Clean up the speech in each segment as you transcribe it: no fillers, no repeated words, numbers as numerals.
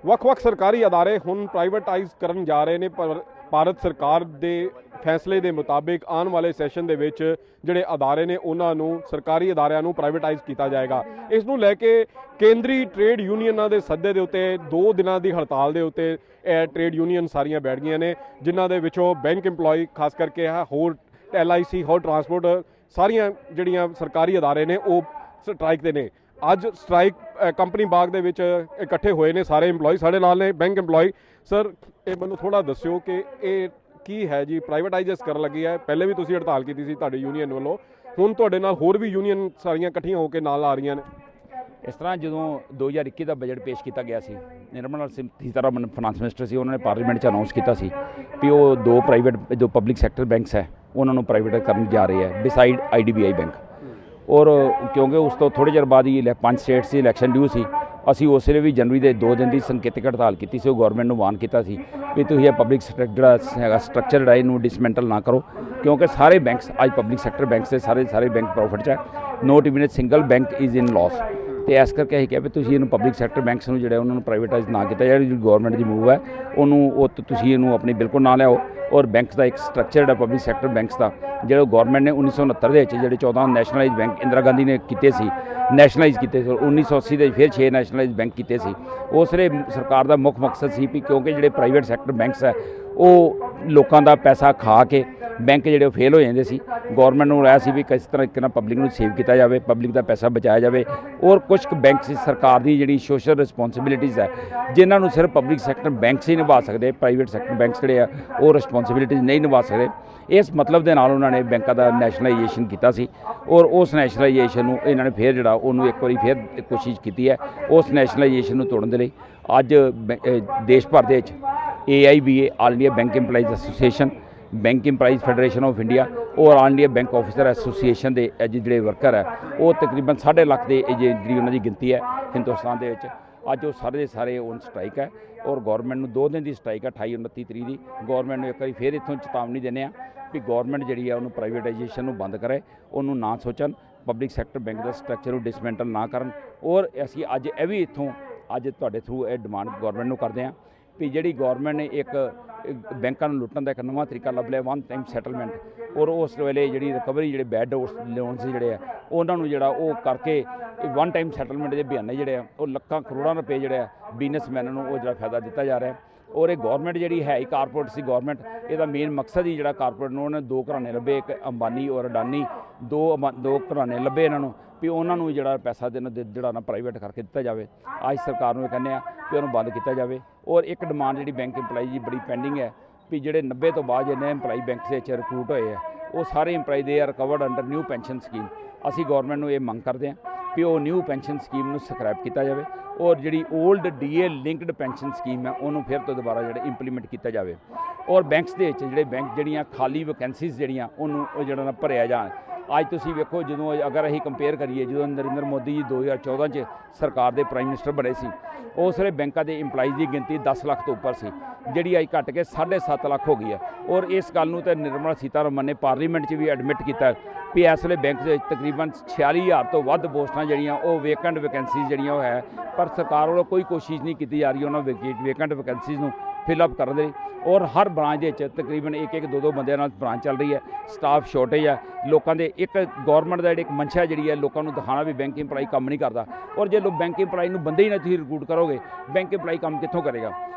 ਵੱਖ-ਵੱਖ ਸਰਕਾਰੀ ਅਦਾਰੇ ਹੁਣ ਪ੍ਰਾਈਵੇਟਾਈਜ਼ ਕਰਨ ਜਾ ਰਹੇ ਨੇ, ਪਰ ਭਾਰਤ ਸਰਕਾਰ ਦੇ ਫੈਸਲੇ ਦੇ ਮੁਤਾਬਿਕ ਆਉਣ ਵਾਲੇ ਸੈਸ਼ਨ ਦੇ ਵਿੱਚ ਜਿਹੜੇ ਅਦਾਰੇ ਨੇ ਉਹਨਾਂ ਨੂੰ ਸਰਕਾਰੀ ਅਦਾਰਿਆਂ ਨੂੰ ਪ੍ਰਾਈਵੇਟਾਈਜ਼ ਕੀਤਾ ਜਾਏਗਾ। ਇਸ ਨੂੰ ਲੈ ਕੇ ਕੇਂਦਰੀ ਟ੍ਰੇਡ ਯੂਨੀਅਨਾਂ ਦੇ ਸੱਦੇ ਦੇ ਉੱਤੇ 2 ਦਿਨਾਂ ਦੀ ਹੜਤਾਲ ਦੇ ਉੱਤੇ ਟ੍ਰੇਡ ਯੂਨੀਅਨ ਸਾਰੀਆਂ ਬੈਠ ਗਈਆਂ ਨੇ, ਜਿਨ੍ਹਾਂ ਦੇ ਵਿੱਚੋਂ ਬੈਂਕ ਇੰਪਲੋਈ ਖਾਸ ਕਰਕੇ ਹੋਰ LIC ਹੋਰ ਟਰਾਂਸਪੋਰਟ ਸਾਰੀਆਂ ਜਿਹੜੀਆਂ ਸਰਕਾਰੀ ਅਦਾਰੇ ਨੇ ਉਹ ਸਟ੍ਰਾਈਕ ਤੇ ਨੇ। ਅੱਜ ਸਟ੍ਰਾਈਕ ਕੰਪਨੀ ਬਾਗ ਦੇ ਵਿੱਚ ਇਕੱਠੇ ਹੋਏ ਨੇ ਸਾਰੇ ਇੰਪਲੋਈ। ਸਾਡੇ ਨਾਲ ਨੇ ਬੈਂਕ ਇੰਪਲੋਈ। ਸਰ, ਇਹ ਮੈਨੂੰ ਥੋੜਾ ਦੱਸਿਓ ਕਿ ਇਹ ਕੀ ਹੈ ਜੀ, ਪ੍ਰਾਈਵੇਟਾਈਜ਼ ਕਰਨ ਲੱਗੀ ਹੈ? ਪਹਿਲੇ ਵੀ ਤੁਸੀਂ ਹੜਤਾਲ ਕੀਤੀ ਸੀ ਤੁਹਾਡੀ ਯੂਨੀਅਨ ਵੱਲੋਂ, ਹੁਣ ਤੁਹਾਡੇ ਨਾਲ ਹੋਰ ਵੀ ਯੂਨੀਅਨ ਸਾਰੀਆਂ ਇਕੱਠੀਆਂ ਹੋ ਕੇ ਨਾਲ ਆ ਰਹੀਆਂ ਨੇ। ਇਸ ਤਰ੍ਹਾਂ ਜਦੋਂ 2021 ਦਾ ਬਜਟ ਪੇਸ਼ ਕੀਤਾ ਗਿਆ ਸੀ, ਨਿਰਮਲਾ ਸੀਤਾਰਮਨ ਫਾਈਨਾਂਸ ਮਿਨਿਸਟਰ ਸੀ, ਉਹਨਾਂ ਨੇ ਪਾਰਲੀਮੈਂਟ 'ਚ ਅਨਾਉਂਸ ਕੀਤਾ ਸੀ ਵੀ ਉਹ 2 ਪ੍ਰਾਈਵੇਟ ਜੋ ਪਬਲਿਕ ਸੈਕਟਰ ਬੈਂਕਸ ਹੈ ਉਹਨਾਂ ਨੂੰ ਪ੍ਰਾਈਵੇਟ ਕਰਨ ਜਾ ਰਹੇ ਹੈ ਬਿਸਾਈਡ IDBI ਬੈਂਕ। ਔਰ ਕਿਉਂਕਿ ਉਸ ਤੋਂ ਥੋੜ੍ਹੇ ਚਿਰ ਬਾਅਦ ਹੀ 5 ਸਟੇਟਸ ਦੀ ਇਲੈਕਸ਼ਨ ਡਿਊ ਸੀ, ਅਸੀਂ ਉਸ ਵੇਲੇ ਵੀ ਜਨਵਰੀ ਦੇ 2 ਦਿਨ ਦੀ ਸੰਕੇਤਕ ਹੜਤਾਲ ਕੀਤੀ ਸੀ। ਉਹ ਗੌਰਮੈਂਟ ਨੂੰ ਵਾਰਨ ਕੀਤਾ ਸੀ ਵੀ ਤੁਸੀਂ ਇਹ ਪਬਲਿਕ ਜਿਹੜਾ ਹੈਗਾ ਸਟਰਕਚਰ ਜਿਹੜਾ ਇਹਨੂੰ ਡਿਸਮੈਂਟਲ ਨਾ ਕਰੋ, ਕਿਉਂਕਿ ਸਾਰੇ ਬੈਂਕਸ ਅੱਜ ਪਬਲਿਕ ਸੈਕਟਰ ਬੈਂਕਸ ਦੇ ਸਾਰੇ ਬੈਂਕ ਪ੍ਰੋਫਿਟ 'ਚ ਹੈ, not even single bank is in loss. ਤੇ ਇਸ ਕਰਕੇ ਅਸੀਂ ਕਿਹਾ ਵੀ ਤੁਸੀਂ ਇਹਨੂੰ ਪਬਲਿਕ ਸੈਕਟਰ ਬੈਂਕਸ ਨੂੰ ਜਿਹੜਾ ਉਹਨਾਂ ਨੂੰ ਪ੍ਰਾਈਵੇਟਾਈਜ਼ ਨਾ ਕੀਤਾ ਜਾਏ। ਜਿਹੜੀ ਗੌਰਮੈਂਟ ਦੀ ਮੂਵ ਹੈ ਉਹਨੂੰ ਤੁਸੀਂ ਇਹਨੂੰ ਆਪਣੀ ਬਿਲਕੁਲ ਨਾ ਲਿਆਓ। ਔਰ ਬੈਂਕਸ ਦਾ ਇੱਕ ਸਟਰਕਚਰ ਜਿਹੜਾ ਪਬਲਿਕ ਸੈਕਟਰ ਬੈਂਕਸ ਦਾ ਜਿਹੜਾ ਗੌਰਮੈਂਟ ਨੇ 1969 ਦੇ ਵਿੱਚ ਜਿਹੜੇ 14 ਨੈਸ਼ਨਲਾਈਜ਼ ਬੈਂਕ ਇੰਦਰਾ ਗਾਂਧੀ ਨੇ ਕੀਤੇ ਸੀ, ਨੈਸ਼ਨਲਾਈਜ਼ ਕੀਤੇ ਸੀ। 1980 ਦੇ ਫਿਰ 6 ਨੈਸ਼ਨਲਾਈਜ਼ ਬੈਂਕ ਕੀਤੇ ਸੀ। ਉਸ ਵੇਲੇ ਸਰਕਾਰ ਦਾ ਮੁੱਖ ਮਕਸਦ ਸੀ ਵੀ ਕਿਉਂਕਿ ਜਿਹੜੇ ਪ੍ਰਾਈਵੇਟ ਸੈਕਟਰ ਬੈਂਕਸ ਹੈ ਉਹ ਲੋਕਾਂ ਦਾ ਪੈਸਾ ਖਾ ਕੇ ਬੈਂਕ ਜਿਹੜੇ ਉਹ ਫੇਲ ਹੋ ਜਾਂਦੇ ਸੀ। ਗੌਰਮੈਂਟ ਨੂੰ ਰਾਇਆ ਸੀ ਵੀ ਕਿਸ ਤਰ੍ਹਾਂ ਨਾਲ ਪਬਲਿਕ ਨੂੰ ਸੇਵ ਕੀਤਾ ਜਾਵੇ, ਪਬਲਿਕ ਦਾ ਪੈਸਾ ਬਚਾਇਆ ਜਾਵੇ। ਔਰ ਕੁਝ ਕੁ ਬੈਂਕਸ ਸਰਕਾਰ ਦੀ ਜਿਹੜੀ ਸੋਸ਼ਲ ਰਿਸਪੌਂਸਿਬਿਲਿਟੀਜ਼ ਹੈ ਜਿਨ੍ਹਾਂ ਨੂੰ ਸਿਰਫ ਪਬਲਿਕ ਸੈਕਟਰ ਬੈਂਕਸ ਹੀ ਨਿਭਾ ਸਕਦੇ, ਪ੍ਰਾਈਵੇਟ ਸੈਕਟਰ ਬੈਂਕਸ ਜਿਹੜੇ ਆ ਉਹ ਰਿਸਪੌਂਸਿਬਿਲਿਟੀਜ਼ ਨਹੀਂ ਨਿਭਾ ਸਕਦੇ। ਇਸ ਮਤਲਬ ਦੇ ਨਾਲ ਉਹਨਾਂ ਨੇ ਬੈਂਕਾਂ ਦਾ ਨੈਸ਼ਨਲਾਈਜੇਸ਼ਨ ਕੀਤਾ ਸੀ। ਔਰ ਉਸ ਨੈਸ਼ਨਲਾਈਜੇਸ਼ਨ ਨੂੰ ਇਹਨਾਂ ਨੇ ਫਿਰ ਜਿਹੜਾ ਉਹਨੂੰ ਇੱਕ ਵਾਰੀ ਫਿਰ ਕੋਸ਼ਿਸ਼ ਕੀਤੀ ਹੈ ਉਸ ਨੈਸ਼ਨਲਾਈਜੇਸ਼ਨ ਨੂੰ ਤੋੜਨ ਦੇ ਲਈ। ਅੱਜ ਦੇਸ਼ ਭਰ ਦੇ ਵਿੱਚ AIBA all India bank employees association, bank employees federation of India ਔਰ all India bank officer association ਦੇ ਅੱਜ ਜਿਹੜੇ ਵਰਕਰ ਹੈ ਉਹ ਤਕਰੀਬਨ 1.5 ਲੱਖ ਦੇ ਜਿਹੜੀ ਉਹਨਾਂ ਦੀ ਗਿਣਤੀ ਹੈ ਹਿੰਦੁਸਤਾਨ ਦੇ ਵਿੱਚ। ਅੱਜ ਉਹ ਸਾਰੇ ਦੇ ਸਾਰੇ ਔਨ ਸਟ੍ਰਾਈਕ ਹੈ ਔਰ ਗੌਰਮੈਂਟ ਨੂੰ 2 ਦਿਨ ਦੀ ਸਟ੍ਰਾਈਕ ਹੈ 28, 29 ਤਰੀਕ ਦੀ। ਗੌਰਮੈਂਟ ਨੂੰ ਇੱਕ ਵਾਰੀ ਫਿਰ ਇੱਥੋਂ ਚੇਤਾਵਨੀ ਦਿੰਦੇ ਆ ਵੀ ਗੌਰਮੈਂਟ ਜਿਹੜੀ ਹੈ ਉਹਨੂੰ ਪ੍ਰਾਈਵੇਟਾਈਜੇਸ਼ਨ ਨੂੰ ਬੰਦ ਕਰੇ, ਉਹਨੂੰ ਨਾ ਸੋਚਣ, ਪਬਲਿਕ ਸੈਕਟਰ ਬੈਂਕ ਦਾ ਸਟਰਕਚਰ ਨੂੰ ਡਿਸਮੈਂਟਲ ਨਾ ਕਰਨ। ਔਰ ਅਸੀਂ ਅੱਜ ਇਹ ਵੀ ਇੱਥੋਂ ਅੱਜ ਤੁਹਾਡੇ ਥਰੂ ਇਹ ਡਿਮਾਂਡ ਗੌਰਮੈਂਟ ਨੂੰ ਕਰਦੇ ਹਾਂ ਵੀ ਜਿਹੜੀ ਗੌਰਮੈਂਟ ਨੇ ਇੱਕ ਬੈਂਕਾਂ ਨੂੰ ਲੁੱਟਣ ਦਾ ਇੱਕ ਨਵਾਂ ਤਰੀਕਾ ਲੱਭ ਲਿਆ, 1 ਟਾਈਮ ਸੈਟਲਮੈਂਟ। ਔਰ ਉਸ ਵੇਲੇ ਜਿਹੜੀ ਰਿਕਵਰੀ ਜਿਹੜੇ ਬੈਡ ਲੋਨਸ ਜਿਹੜੇ ਆ ਉਹਨਾਂ ਨੂੰ ਜਿਹੜਾ ਉਹ ਕਰਕੇ 1 ਟਾਈਮ ਸੈਟਲਮੈਂਟ ਦੇ ਬਹਾਨੇ ਜਿਹੜੇ ਆ ਉਹ ਲੱਖਾਂ ਕਰੋੜਾਂ ਰੁਪਏ ਜਿਹੜੇ ਆ ਬਿਜ਼ਨਸਮੈਨਾਂ ਨੂੰ ਉਹ ਜਿਹੜਾ ਫਾਇਦਾ ਦਿੱਤਾ ਜਾ ਰਿਹਾ। ਔਰ ਇਹ ਗੌਰਮੈਂਟ ਜਿਹੜੀ ਹੈ ਹੀ ਕਾਰਪੋਰੇਟ ਸੀ ਗੌਰਮੈਂਟ, ਇਹਦਾ ਮੇਨ ਮਕਸਦ ਹੀ ਜਿਹੜਾ ਕਾਰਪੋਰੇਟ ਨੂੰ ਉਹਨੇ 2 ਘਰਾਣੇ ਲੱਭੇ, ਇੱਕ ਅੰਬਾਨੀ ਔਰ ਅਡਾਨੀ, ਦੋ ਘਰਾਣੇ ਲੱਭੇ ਇਹਨਾਂ ਨੂੰ ਵੀ ਉਹਨਾਂ ਨੂੰ ਜਿਹੜਾ ਪੈਸਾ ਜਿਹੜਾ ਨਾ ਪ੍ਰਾਈਵੇਟ ਕਰਕੇ ਦਿੱਤਾ ਜਾਵੇ। ਅੱਜ ਸਰਕਾਰ ਨੂੰ ਇਹ ਕਹਿੰਦੇ ਆ ਵੀ ਉਹਨੂੰ ਬੰਦ ਕੀਤਾ ਜਾਵੇ। ਔਰ ਇੱਕ ਡਿਮਾਂਡ ਜਿਹੜੀ ਬੈਂਕ ਇੰਪਲਾਈ ਦੀ ਬੜੀ ਪੈਂਡਿੰਗ ਹੈ ਵੀ ਜਿਹੜੇ 90 ਤੋਂ ਬਾਅਦ ਜਿੰਨੇ ਇੰਪਲਾਈ ਬੈਂਕ ਦੇ ਵਿੱਚ ਰਿਕਰੂਟ ਹੋਏ ਆ ਉਹ ਸਾਰੇ employee they are covered under new pension scheme. ਅਸੀਂ ਗੌਰਮੈਂਟ ਨੂੰ ਇਹ ਮੰਗ ਕਰਦੇ ਹਾਂ ਵੀ ਉਹ ਨਿਊ ਪੈਨਸ਼ਨ ਸਕੀਮ ਨੂੰ ਸਕ੍ਰੈਪ ਕੀਤਾ ਜਾਵੇ ਔਰ ਜਿਹੜੀ old DA linked pension scheme ਹੈ ਉਹਨੂੰ ਫਿਰ ਤੋਂ ਦੁਬਾਰਾ ਜਿਹੜਾ ਇੰਪਲੀਮੈਂਟ ਕੀਤਾ ਜਾਵੇ। ਔਰ ਬੈਂਕਸ ਦੇ ਵਿੱਚ ਜਿਹੜੇ ਬੈਂਕ ਜਿਹੜੀਆਂ ਖਾਲੀ ਵੈਕੈਂਸੀਜ਼ ਜਿਹੜੀਆਂ ਉਹਨੂੰ ਉਹ ਜਿਹੜਾ ਨਾ ਭਰਿਆ ਜਾਣ। ਅੱਜ ਤੁਸੀਂ ਵੇਖੋ ਜਦੋਂ ਅਗਰ ਅਸੀਂ ਕੰਪੇਅਰ ਕਰੀਏ ਜਦੋਂ ਨਰਿੰਦਰ ਮੋਦੀ ਜੀ 2014 'ਚ ਸਰਕਾਰ ਦੇ ਪ੍ਰਾਈਮ ਮਿਨਿਸਟਰ ਬਣੇ ਸੀ ਉਸ ਵੇਲੇ ਬੈਂਕਾਂ ਦੇ ਇੰਪਲਾਈਜ਼ ਦੀ ਗਿਣਤੀ 10 ਲੱਖ ਤੋਂ ਉੱਪਰ ਸੀ, ਜਿਹੜੀ ਅੱਜ ਘਟ ਕੇ 7.5 ਲੱਖ ਹੋ ਗਈ ਹੈ। ਔਰ ਇਸ ਗੱਲ ਨੂੰ ਤਾਂ ਨਿਰਮਲਾ ਸੀਤਾਰਮਨ ਨੇ ਪਾਰਲੀਮੈਂਟ 'ਚ ਵੀ ਐਡਮਿਟ ਕੀਤਾ ਵੀ ਇਸ ਵੇਲੇ ਬੈਂਕ ਦੇ ਵਿੱਚ ਤਕਰੀਬਨ 46,000 ਤੋਂ ਵੱਧ ਪੋਸਟਾਂ ਜਿਹੜੀਆਂ ਉਹ ਵੇਕੈਂਟ ਵੈਕੈਂਸੀਜ਼ ਜਿਹੜੀਆਂ ਉਹ ਹੈ, ਪਰ ਸਰਕਾਰ ਵੱਲੋਂ ਕੋਈ ਕੋਸ਼ਿਸ਼ ਨਹੀਂ ਕੀਤੀ ਜਾ ਰਹੀ ਉਹਨਾਂ ਵੇਕੈਂਟ ਵੈਕੈਂਸੀਜ਼ ਨੂੰ ਫਿਲਅਪ ਕਰਨ ਦੇ ਲਈ। ਔਰ ਹਰ ਬ੍ਰਾਂਚ ਦੇ ਵਿੱਚ ਤਕਰੀਬਨ 1-1, 2-2 ਬੰਦਿਆਂ ਨਾਲ ਬ੍ਰਾਂਚ ਚੱਲ ਰਹੀ ਹੈ, ਸਟਾਫ ਸ਼ਾਰਟੇਜ ਹੈ। ਲੋਕਾਂ ਦੇ ਇੱਕ ਗੌਰਮੈਂਟ ਦਾ ਜਿਹੜੀ ਇੱਕ ਮਨਸ਼ਾ ਜਿਹੜੀ ਹੈ ਲੋਕਾਂ ਨੂੰ ਦਿਖਾਉਣਾ ਵੀ ਬੈਂਕ ਇੰਪਲਾਈ ਕੰਮ ਨਹੀਂ ਕਰਦਾ। ਔਰ ਜੇ ਬੈਂਕ ਇੰਪਲਾਈ ਨੂੰ ਬੰਦੇ ਹੀ ਨਾ ਤੁਸੀਂ ਰਿਕਰੂਟ ਕਰੋਗੇ ਬੈਂਕ ਇੰਪਲਾਈ ਕੰਮ ਕਿੱਥੋਂ ਕਰੇਗਾ।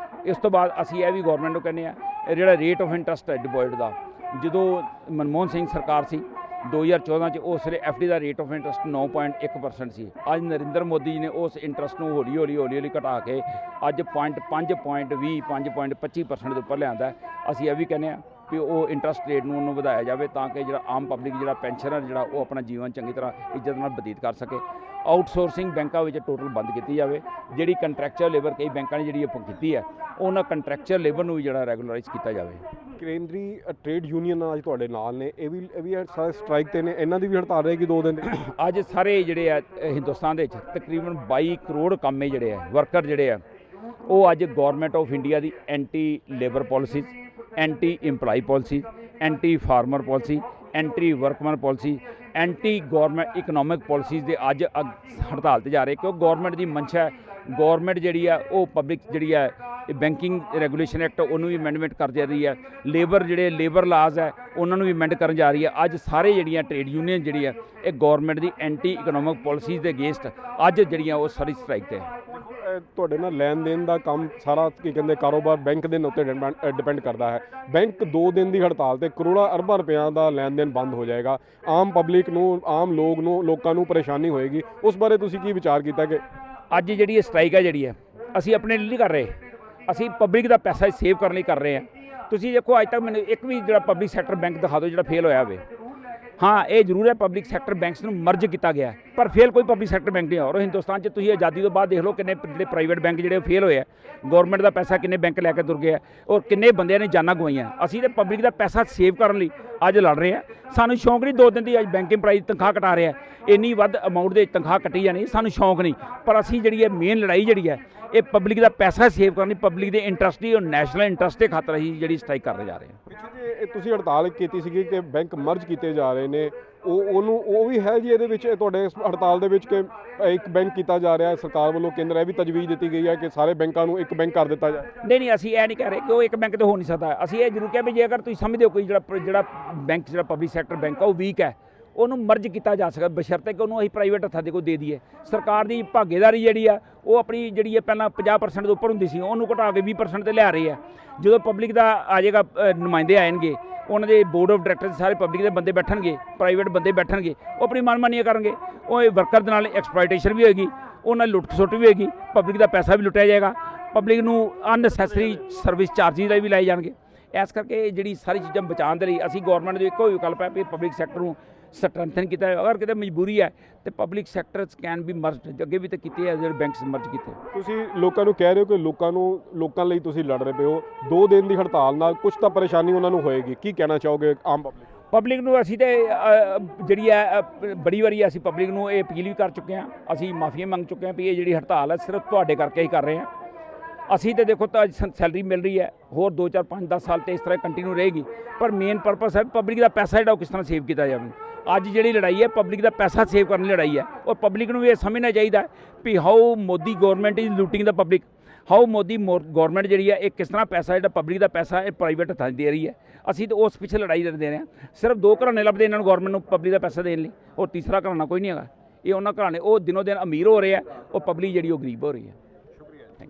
ਇਸ ਤੋਂ ਬਾਅਦ ਅਸੀਂ ਇਹ ਵੀ ਗੌਰਮੈਂਟ ਨੂੰ ਕਹਿੰਦੇ ਆ ਜਿਹੜਾ ਰੇਟ ਆਫ ਇੰਟਰਸਟ ਹੈ ਡਿਪੋਜ਼ਿਟ ਦਾ, ਜਦੋਂ ਮਨਮੋਹਨ ਸਿੰਘ ਸਰਕਾਰ ਸੀ 2014 'ਚ ਉਸ ਵੇਲੇ FD the rate of interest 9.1% ਸੀ। ਅੱਜ ਨਰਿੰਦਰ ਮੋਦੀ ਜੀ ਨੇ ਉਸ ਇੰਟਰਸਟ ਨੂੰ ਹੌਲੀ ਹੌਲੀ ਘਟਾ ਕੇ ਅੱਜ 5.20 5.25% ਦੇ ਉੱਪਰ ਲਿਆਂਦਾ। ਅਸੀਂ ਇਹ ਵੀ ਕਹਿੰਦੇ ਹਾਂ ਵੀ ਉਹ ਇੰਟਰਸਟ ਰੇਟ ਨੂੰ ਉਹਨੂੰ ਵਧਾਇਆ ਜਾਵੇ ਤਾਂ ਕਿ ਜਿਹੜਾ ਆਮ ਪਬਲਿਕ ਜਿਹੜਾ ਪੈਨਸ਼ਨਰ ਜਿਹੜਾ ਉਹ ਆਪਣਾ ਜੀਵਨ ਚੰਗੀ ਤਰ੍ਹਾਂ ਇੱਜ਼ਤ ਨਾਲ ਬਤੀਤ ਕਰ ਸਕੇ। ਆਊਟਸੋਰਸਿੰਗ ਬੈਂਕਾਂ ਵਿੱਚ ਟੋਟਲ ਬੰਦ ਕੀਤੀ ਜਾਵੇ। ਜਿਹੜੀ ਕੰਟਰੈਕਚੁਅਲ ਲੇਬਰ ਕਈ ਬੈਂਕਾਂ ਨੇ ਜਿਹੜੀ ਕੀਤੀ ਹੈ ਉਹਨਾਂ ਕੰਟਰੈਕਚੁਅਲ ਲੇਬਰ ਨੂੰ ਵੀ ਜਿਹੜਾ ਰੈਗੂਲਰਾਈਜ਼ ਕੀਤਾ ਜਾਵੇ। ਕੇਂਦਰੀ ਟ੍ਰੇਡ ਯੂਨੀਅਨ ਅੱਜ ਤੁਹਾਡੇ ਨਾਲ ਨੇ, ਇਹ ਵੀ ਸਾਰੇ ਸਟ੍ਰਾਈਕ ਤੇ ਨੇ, ਇਹਨਾਂ ਦੀ ਵੀ ਹੜਤਾਲ ਰਹੇਗੀ 2 ਦਿਨ। ਅੱਜ ਸਾਰੇ ਜਿਹੜੇ ਆ ਹਿੰਦੁਸਤਾਨ ਦੇ ਵਿੱਚ ਤਕਰੀਬਨ 22 ਕਰੋੜ ਕਾਮੇ ਜਿਹੜੇ ਆ ਵਰਕਰ ਜਿਹੜੇ ਆ ਉਹ ਅੱਜ ਗੌਰਮੈਂਟ ਆਫ ਇੰਡੀਆ ਦੀ anti labour policies, anti employee policies, anti farmer policy, anti workman policy, anti government economic policies ਦੇ ਅੱਜ ਹੜਤਾਲ ਤੇ ਜਾ ਰਹੇ, ਕਿਉਂਕਿ ਗੌਰਮੈਂਟ ਦੀ ਮਨਸ਼ਾ ਗੌਰਮੈਂਟ ਜਿਹੜੀ ਆ ਉਹ ਪਬਲਿਕ ਜਿਹੜੀ ਹੈ ਬੈਂਕਿੰਗ ਰੈਗੂਲੇਸ਼ਨ ਐਕਟ ਉਹਨੂੰ ਵੀ ਅਮੈਂਡਮੈਂਟ ਕਰ ਜਾ ਰਹੀ ਹੈ, ਲੇਬਰ ਲਾਜ਼ ਹੈ ਉਹਨਾਂ ਨੂੰ ਵੀ ਅਮੈਂਡ ਕਰਨ ਜਾ ਰਹੀ ਹੈ। ਅੱਜ ਸਾਰੇ ਜਿਹੜੀਆਂ ਟ੍ਰੇਡ ਯੂਨੀਅਨ ਜਿਹੜੀ ਹੈ ਇਹ ਗੌਰਮੈਂਟ ਦੀ ਐਂਟੀ ਇਕਨੋਮਿਕ ਪਾਲਿਸੀਜ਼ ਦੇ ਅਗੇਂਸਟ ਅੱਜ ਜਿਹੜੀਆਂ ਉਹ ਸਾਰੀ ਸਟ੍ਰਾਈਕ ਤੇ ਹੈ। ਤੁਹਾਡੇ ਨਾਲ ਲੈਣ ਦੇਣ ਦਾ ਕੰਮ ਸਾਰਾ ਕੀ ਕਹਿੰਦੇ ਕਾਰੋਬਾਰ ਬੈਂਕ ਦੇ ਉੱਤੇ ਡਿਪੈਂਡ ਕਰਦਾ ਹੈ। ਬੈਂਕ 2 ਦਿਨ ਦੀ ਹੜਤਾਲ ਤੇ ਕਰੋੜਾਂ ਅਰਬਾਂ ਰੁਪਇਆਂ ਦਾ ਲੈਣ ਦੇਣ ਬੰਦ ਹੋ ਜਾਏਗਾ। ਆਮ ਪਬਲਿਕ ਨੂੰ, ਆਮ ਲੋਕਾਂ ਨੂੰ ਪਰੇਸ਼ਾਨੀ ਹੋਏਗੀ। ਉਸ ਬਾਰੇ ਤੁਸੀਂ ਕੀ ਵਿਚਾਰ ਕੀਤਾ ਕਿ ਅੱਜ ਜਿਹੜੀ ਇਹ ਸਟ੍ਰਾਈਕ ਹੈ ਜਿਹੜੀ ਹੈ ਅਸੀਂ ਆਪਣੇ ਲਈ ਨਹੀਂ ਕਰ ਰਹੇ, ਅਸੀਂ ਪਬਲਿਕ ਦਾ ਪੈਸਾ ਸੇਵ ਕਰਨ ਲਈ ਕਰ ਰਹੇ ਹਾਂ। ਤੁਸੀਂ ਦੇਖੋ ਅੱਜ ਤੱਕ ਮੈਨੂੰ ਇੱਕ ਵੀ ਜਿਹੜਾ ਪਬਲਿਕ ਸੈਕਟਰ ਬੈਂਕ ਦਿਖਾ ਦਿਓ ਜਿਹੜਾ ਫੇਲ ਹੋਇਆ ਹੋਵੇ। ਹਾਂ, ਇਹ ਜ਼ਰੂਰ ਹੈ ਪਬਲਿਕ ਸੈਕਟਰ ਬੈਂਕਸ ਨੂੰ ਮਰਜ ਕੀਤਾ ਗਿਆ, ਪਰ ਫੇਲ ਕੋਈ ਪਬਲਿਕ ਸੈਕਟਰ ਬੈਂਕ ਨਹੀਂ। ਔਰ ਹਿੰਦੁਸਤਾਨ 'ਚ ਤੁਸੀਂ ਆਜ਼ਾਦੀ ਤੋਂ ਬਾਅਦ ਦੇਖ ਲਓ ਕਿੰਨੇ ਜਿਹੜੇ ਪ੍ਰਾਈਵੇਟ ਬੈਂਕ ਜਿਹੜੇ ਫੇਲ ਹੋਏ ਆ, ਗੌਰਮੈਂਟ ਦਾ ਪੈਸਾ ਕਿੰਨੇ ਬੈਂਕ ਲੈ ਕੇ ਤੁਰ ਗਏ ਆ, ਔਰ ਕਿੰਨੇ ਬੰਦਿਆਂ ਨੇ ਜਾਨਾਂ ਗਵਾਈਆਂ। ਅਸੀਂ ਤਾਂ ਪਬਲਿਕ ਦਾ ਪੈਸਾ ਸੇਵ ਕਰਨ ਲਈ ਅੱਜ ਲੜ ਰਹੇ ਹਾਂ। ਸਾਨੂੰ ਸ਼ੌਂਕ ਨਹੀਂ 2 ਦਿਨ ਦੀ ਅੱਜ ਬੈਂਕ ਇੰਪਲਾਈ ਦੀ ਤਨਖਾਹ ਕਟਾ ਰਿਹਾ, ਇੰਨੀ ਵੱਧ ਅਮਾਊਂਟ ਦੇ ਤਨਖਾਹ ਕੱਟੀ ਜਾਣੀ, ਸਾਨੂੰ ਸ਼ੌਂਕ ਨਹੀਂ। ਪਰ ਅਸੀਂ ਜਿਹੜੀ ਹੈ ਮੇਨ ਲੜਾਈ ਜਿਹੜੀ ਹੈ ਇਹ ਪਬਲਿਕ ਦਾ ਪੈਸਾ ਸੇਵ ਕਰਨੀ, ਪਬਲਿਕ ਦੇ ਇੰਟਰਸਟ ਦੀ ਔਰ ਨੈਸ਼ਨਲ ਇੰਟਰਸਟ ਦੇ ਖਾਤਰ ਅਸੀਂ ਜਿਹੜੀ ਸਟ੍ਰਾਈਕ ਕਰਨ ਜਾ ਰਹੇ ਹਾਂ। ਪਿੱਛੇ ਜੇ ਤੁਸੀਂ ਹੜਤਾਲ ਕੀਤੀ ਸੀਗੀ ਕਿ ਬੈਂਕ ਮਰਜ ਕੀਤੇ ਜਾ ਰਹੇ ਨੇ, ਉਹ ਵੀ ਹੈ ਜੀ ਇਹਦੇ ਵਿੱਚ ਤੁਹਾਡੇ ਹੜਤਾਲ ਦੇ ਵਿੱਚ ਕਿ ਇੱਕ ਬੈਂਕ ਕੀਤਾ ਜਾ ਰਿਹਾ ਹੈ। ਸਰਕਾਰ ਵੱਲੋਂ ਕੇਂਦਰ ਇਹ ਵੀ ਤਜਵੀਜ਼ ਦਿੱਤੀ ਗਈ ਹੈ ਕਿ ਸਾਰੇ ਬੈਂਕਾਂ ਨੂੰ ਇੱਕ ਬੈਂਕ ਕਰ ਦਿੱਤਾ ਜਾਏ। ਨਹੀਂ, ਅਸੀਂ ਇਹ ਨਹੀਂ ਕਹਿ ਰਹੇ ਕਿ ਉਹ ਇੱਕ ਬੈਂਕ ਤੇ ਹੋ ਨਹੀਂ ਸਕਦਾ। ਅਸੀਂ ਇਹ ਜ਼ਰੂਰ ਕਿਹਾ ਵੀ ਜੇਕਰ ਤੁਸੀਂ ਸਮਝਦੇ ਹੋ ਕੋਈ ਜਿਹੜਾ ਬੈਂਕ ਜਿਹੜਾ ਪਬਲਿਕ ਸੈਕਟਰ ਬੈਂਕ ਆ ਉਹ ਵੀਕ ਹੈ, ਉਹਨੂੰ ਮਰਜ ਕੀਤਾ ਜਾ ਸਕਦਾ, ਬਸ਼ਰਤੇ ਕਿ ਉਹਨੂੰ ਅਸੀਂ ਪ੍ਰਾਈਵੇਟ ਹੱਥਾਂ ਦੇ ਕੋਲ ਦੇ ਦਈਏ। ਸਰਕਾਰ ਦੀ ਭਾਗੀਦਾਰੀ ਜਿਹੜੀ ਆ ਉਹ ਆਪਣੀ ਜਿਹੜੀ ਹੈ ਪਹਿਲਾਂ 50% ਦੇ ਉੱਪਰ ਹੁੰਦੀ ਸੀ, ਉਹਨੂੰ ਘਟਾ ਕੇ 20% ਤੇ ਲਿਆ ਰਹੀ ਹੈ। ਜਦੋਂ ਪਬਲਿਕ ਦਾ ਆ ਜਾਏਗਾ, ਨੁਮਾਇੰਦੇ ਆਣਗੇ, ਉਹਨਾਂ ਦੇ ਬੋਰਡ ਆਫ ਡਾਇਰੈਕਟਰ ਸਾਰੇ ਪਬਲਿਕ ਦੇ ਬੰਦੇ ਬੈਠਣਗੇ, ਪ੍ਰਾਈਵੇਟ ਬੰਦੇ ਬੈਠਣਗੇ, ਉਹ ਆਪਣੀ ਮਨਮਾਨੀਆਂ ਕਰਨਗੇ। ਉਹ ਵਰਕਰ ਦੇ ਨਾਲ ਐਕਸਪਲੋਇਟੇਸ਼ਨ ਵੀ ਹੋਏਗੀ, ਉਹਨਾਂ ਲੁੱਟ ਖਸੁੱਟ ਵੀ ਹੋਏਗੀ, ਪਬਲਿਕ ਦਾ ਪੈਸਾ ਵੀ ਲੁੱਟਿਆ ਜਾਏਗਾ, ਪਬਲਿਕ ਨੂੰ ਅਨਨੈਸੈਸਰੀ ਸਰਵਿਸ ਚਾਰਜਿਸ ਦਾ ਵੀ ਲਾਏ ਜਾਣਗੇ। ਇਸ ਕਰਕੇ ਜਿਹੜੀ ਸਾਰੀ ਚੀਜ਼ਾਂ ਬਚਾਉਣ ਦੇ ਲਈ ਅਸੀਂ ਗੌਰਮੈਂਟ ਦੇ ਇੱਕੋ ਹੀ ਵਿਕਲਪ ਹੈ ਵੀ ਪਬਲਿਕ ਸੈਕਟਰ ਨੂੰ ਸਟਰੈਂਥਨ ਕੀਤਾ ਹੈ। ਅਗਰ ਕਿਤੇ ਮਜਬੂਰੀ ਹੈ ਤੇ ਪਬਲਿਕ ਸੈਕਟਰ ਕੈਨ ਵੀ ਮਰਜ, ਅੱਗੇ ਵੀ ਤਾਂ ਕੀਤੇ ਆ ਜਿਹੜੇ ਬੈਂਕਸ ਮਰਜ ਕੀਤੇ। ਤੁਸੀਂ ਲੋਕਾਂ ਨੂੰ ਕਹਿ ਰਹੇ ਹੋ ਕਿ ਲੋਕਾਂ ਲਈ ਤੁਸੀਂ ਲੜ ਰਹੇ ਹੋ। 2 ਦਿਨ ਦੀ ਹੜਤਾਲ ਨਾਲ ਕੁਝ ਤਾਂ ਪਰੇਸ਼ਾਨੀ ਉਹਨਾਂ ਨੂੰ ਹੋਏਗੀ, ਕੀ ਕਹਿਣਾ ਚਾਹੋਗੇ ਆਮ ਪਬਲਿਕ ਨੂੰ? ਅਸੀਂ ਤੇ ਜਿਹੜੀ ਹੈ ਬੜੀ ਵਾਰੀ ਅਸੀਂ ਪਬਲਿਕ ਨੂੰ ਇਹ ਅਪੀਲ ਵੀ ਕਰ ਚੁੱਕੇ ਹਾਂ, ਅਸੀਂ ਮਾਫੀਆਂ ਮੰਗ ਚੁੱਕੇ ਹਾਂ ਵੀ ਇਹ ਜਿਹੜੀ ਹੜਤਾਲ ਹੈ ਸਿਰਫ ਤੁਹਾਡੇ ਕਰਕੇ ਹੀ ਕਰ ਰਹੇ ਹਾਂ। ਅਸੀਂ ਤੇ ਦੇਖੋ ਤਾਂ ਸੈਲਰੀ ਮਿਲ ਰਹੀ ਹੈ, ਹੋਰ 2, 4, 5, 10 ਸਾਲ ਤੇ ਇਸ ਤਰ੍ਹਾਂ ਕੰਟੀਨਿਊ ਰਹੇਗੀ, ਪਰ ਮੇਨ ਪਰਪਸ ਹੈ ਪਬਲਿਕ ਦਾ ਪੈਸਾ ਜਿਹੜਾ ਉਹ ਕਿਸ ਤਰ੍ਹਾਂ ਸੇਵ ਕੀਤਾ ਜਾਵੇ। ਅੱਜ ਜਿਹੜੀ ਲੜਾਈ ਹੈ ਪਬਲਿਕ ਦਾ ਪੈਸਾ ਸੇਵ ਕਰਨ ਦੀ ਲੜਾਈ ਹੈ, ਔਰ ਪਬਲਿਕ ਨੂੰ ਵੀ ਇਹ ਸਮਝਣਾ ਚਾਹੀਦਾ ਵੀ how Modi government is looting the public, how Modi government ਜਿਹੜੀ ਹੈ ਇਹ ਕਿਸ ਤਰ੍ਹਾਂ ਪੈਸਾ ਜਿਹੜਾ ਪਬਲਿਕ ਦਾ ਪੈਸਾ ਇਹ ਪ੍ਰਾਈਵੇਟ ਹੱਥਾਂ 'ਚ ਦੇ ਰਹੀ ਹੈ। ਅਸੀਂ ਤਾਂ ਉਸ ਪਿੱਛੇ ਲੜਾਈ ਲੜਦੇ ਰਹੇ ਹਾਂ। ਸਿਰਫ 2 ਘਰਾਣੇ ਲੱਭਦੇ ਇਹਨਾਂ ਨੂੰ ਗੌਰਮੈਂਟ ਨੂੰ ਪਬਲਿਕ ਦਾ ਪੈਸਾ ਦੇਣ ਲਈ, ਔਰ ਤੀਸਰਾ ਘਰਾਣਾ ਕੋਈ ਨਹੀਂ ਹੈਗਾ। ਇਹ ਉਹਨਾਂ ਘਰਾਣੇ ਉਹ ਦਿਨੋਂ ਦਿਨ ਅਮੀਰ ਹੋ ਰਹੇ ਆ, ਉਹ ਪਬਲਿਕ ਜਿਹੜੀ ਉਹ ਗਰੀਬ ਹੋ ਰਹੀ ਹੈ। ਸ਼ੁਕਰੀਆ।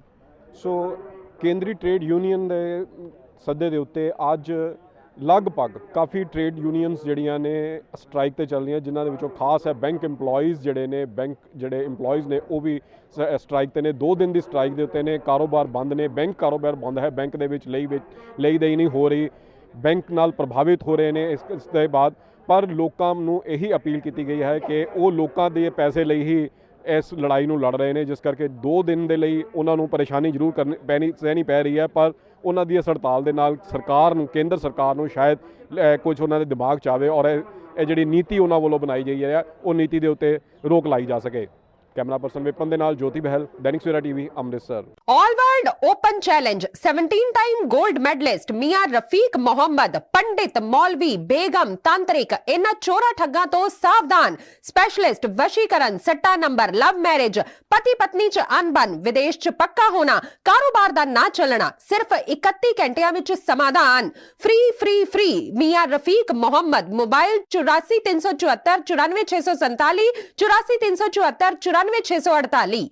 ਸੋ ਕੇਂਦਰੀ ਟ੍ਰੇਡ ਯੂਨੀਅਨ ਦੇ ਸੱਦੇ ਦੇ ਉੱਤੇ ਅੱਜ ਲਗਭਗ ਕਾਫੀ ਟ੍ਰੇਡ ਯੂਨੀਅਨਸ ਜਿਹੜੀਆਂ ਨੇ ਸਟ੍ਰਾਈਕ ਤੇ ਚੱਲ ਰਹੀਆਂ, ਜਿਨ੍ਹਾਂ ਦੇ ਵਿੱਚੋਂ ਖਾਸ ਹੈ ਬੈਂਕ EMPLOYEES ਜਿਹੜੇ ਨੇ, ਬੈਂਕ ਜਿਹੜੇ EMPLOYEES ਨੇ ਉਹ ਵੀ ਸਟ੍ਰਾਈਕ ਤੇ ਨੇ। 2 ਦਿਨ ਦੀ ਸਟ੍ਰਾਈਕ ਦੇ ਉੱਤੇ ਨੇ, ਕਾਰੋਬਾਰ ਬੰਦ ਨੇ, ਬੈਂਕ ਕਾਰੋਬਾਰ ਬੰਦ ਹੈ, ਬੈਂਕ ਦੇ ਵਿੱਚ ਲਈ ਦੇਈ ਨਹੀਂ ਹੋ ਰਹੀ, ਬੈਂਕ ਨਾਲ ਪ੍ਰਭਾਵਿਤ ਹੋ ਰਹੇ ਨੇ ਇਸ ਦੇ ਬਾਅਦ। ਪਰ ਲੋਕਾਂ ਨੂੰ ਇਹੀ ਅਪੀਲ ਕੀਤੀ ਗਈ ਹੈ ਕਿ ਉਹ ਲੋਕਾਂ ਦੇ ਪੈਸੇ ਲਈ ਹੀ ਇਸ ਲੜਾਈ ਨੂੰ ਲੜ ਰਹੇ ਨੇ, ਜਿਸ ਕਰਕੇ 2 ਦਿਨ ਦੇ ਲਈ ਉਹਨਾਂ ਨੂੰ ਪਰੇਸ਼ਾਨੀ ਜ਼ਰੂਰ ਸਹਿਣੀ ਪੈ ਰਹੀ ਹੈ। ਪਰ ਉਹਨਾਂ ਦੀ ਇਸ ਹੜਤਾਲ ਦੇ ਨਾਲ ਸਰਕਾਰ ਨੂੰ, ਕੇਂਦਰ ਸਰਕਾਰ ਨੂੰ ਸ਼ਾਇਦ ਕੁਝ ਉਹਨਾਂ ਦੇ ਦਿਮਾਗ 'ਚ ਆਵੇ ਔਰ ਇਹ ਜਿਹੜੀ ਨੀਤੀ ਉਹਨਾਂ ਵੱਲੋਂ ਬਣਾਈ ਗਈ ਹੈ ਉਹ ਨੀਤੀ ਦੇ ਉੱਤੇ ਰੋਕ ਲਾਈ ਜਾ ਸਕੇ। कैमरा पर्सन विपन दे नाल Jyoti Bahl, Dainik Savera TV, Amritsar. All world open challenge 17 time gold medalist Mian Rafiq Mohammad, पंडित, मौलवी, बेगम, तांत्रिक, इन चोरा ठग्गां तो सावधान। स्पेशलिस्ट वशीकरण, सट्टा नंबर, लव मैरिज, पति पत्नी च अनबन, विदेश च पक्का होना, कारोबार दा ना चलना, सिर्फ 31 घंटिया विच समाधान। फ्री फ्री फ्री मियां रफीक मोहम्मद। मोबाइल 84 374 94 647, 84 374 94 648।